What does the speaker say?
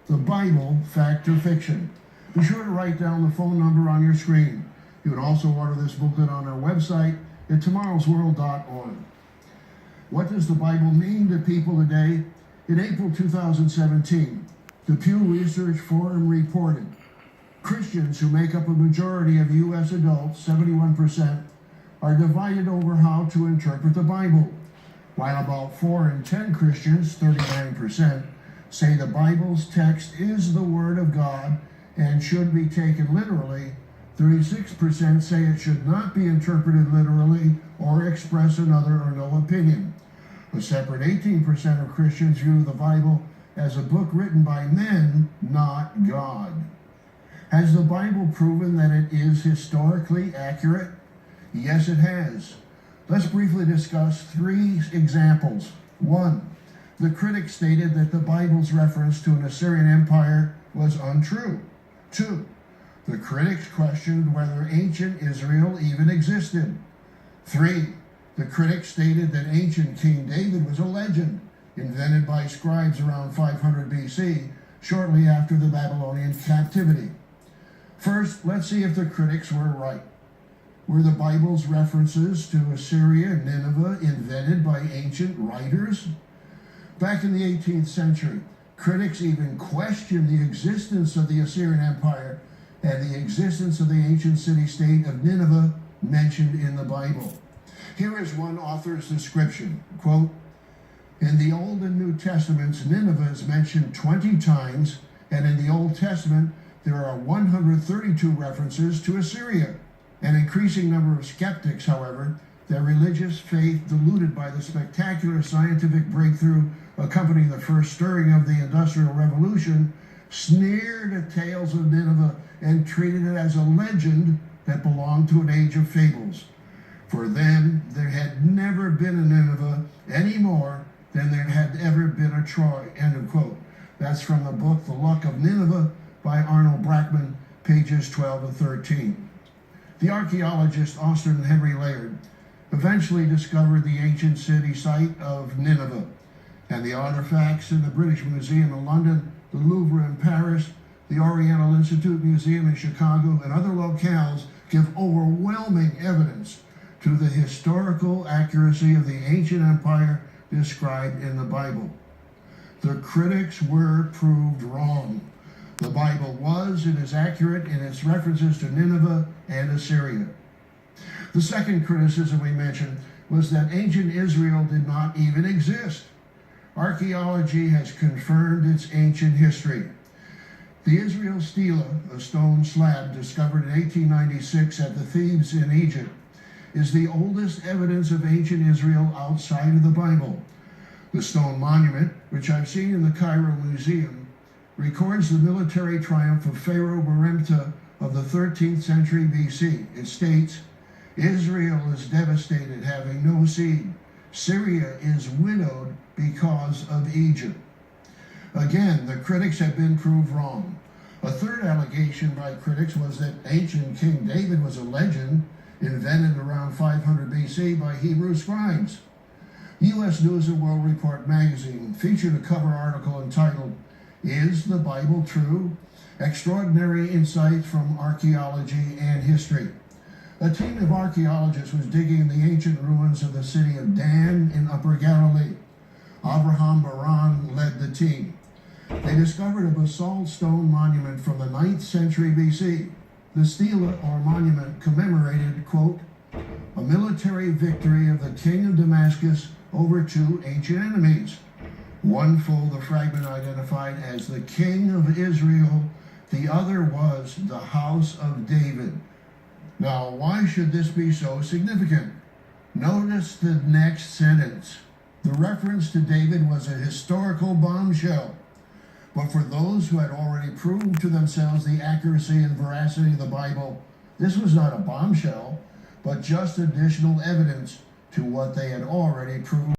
the Bible, fact or fiction. Be sure to write down the phone number on your screen. You can also order this booklet on our website at tomorrowsworld.org. What does the Bible mean to people today? In April 2017, the Pew Research Forum reported Christians, who make up a majority of U.S. adults, 71%, are divided over how to interpret the Bible, while about 4 in 10 Christians, 39%, say the Bible's text is the Word of God and should be taken literally. 36% say it should not be interpreted literally or express another or no opinion. A separate 18% of Christians view the Bible as a book written by men, not God. Has the Bible proven that it is historically accurate? Yes, it has. Let's briefly discuss 3 examples. 1. The critics stated that the Bible's reference to an Assyrian empire was untrue. 2. The critics questioned whether ancient Israel even existed. 3. The critics stated that ancient King David was a legend, invented by scribes around 500 BC, shortly after the Babylonian captivity. First, let's see if the critics were right. Were the Bible's references to Assyria and Nineveh invented by ancient writers? Back in the 18th century, critics even questioned the existence of the Assyrian Empire and the existence of the ancient city-state of Nineveh mentioned in the Bible. Here is one author's description, quote, "In the Old and New Testaments, Nineveh is mentioned 20 times, and in the Old Testament, there are 132 references to Assyria. An increasing number of skeptics, however, their religious faith diluted by the spectacular scientific breakthrough accompanying the first stirring of the Industrial Revolution, sneered at tales of Nineveh and treated it as a legend that belonged to an age of fables. For them, there had never been a Nineveh any more than there had ever been a Troy," end of quote. That's from the book The Luck of Nineveh by Arnold Brackman, pages 12 and 13. The archaeologist Austin Henry Layard eventually discovered the ancient city site of Nineveh, and the artifacts in the British Museum in London, the Louvre in Paris, the Oriental Institute Museum in Chicago, and other locales give overwhelming evidence to the historical accuracy of the ancient empire described in the Bible. The critics were proved wrong. The Bible was and is accurate in its references to Nineveh and Assyria. The second criticism we mentioned was that ancient Israel did not even exist. Archaeology has confirmed its ancient history. The Israel stela, a stone slab discovered in 1896 at the Thebes in Egypt, is the oldest evidence of ancient Israel outside of the Bible. The stone monument, which I've seen in the Cairo Museum, records the military triumph of Pharaoh Meremta of the 13th century BC. It states, "Israel is devastated, having no seed. Syria is widowed because of Egypt." Again, the critics have been proved wrong. A third allegation by critics was that ancient King David was a legend invented around 500 BC by Hebrew scribes. U.S. News and World Report magazine featured a cover article entitled, "Is the Bible True? Extraordinary Insights from Archaeology and History." A team of archaeologists was digging the ancient ruins of the city of Dan in Upper Galilee. Abraham Baran led the team. They discovered a basalt stone monument from the 9th century BC. The stela, or monument, commemorated, quote, "a military victory of the king of Damascus over 2 ancient enemies. One foe the fragment identified as the king of Israel, the other was the house of David." Now, why should this be so significant? Notice the next sentence. The reference to David was a historical bombshell. But for those who had already proved to themselves the accuracy and veracity of the Bible, this was not a bombshell, but just additional evidence to what they had already proved.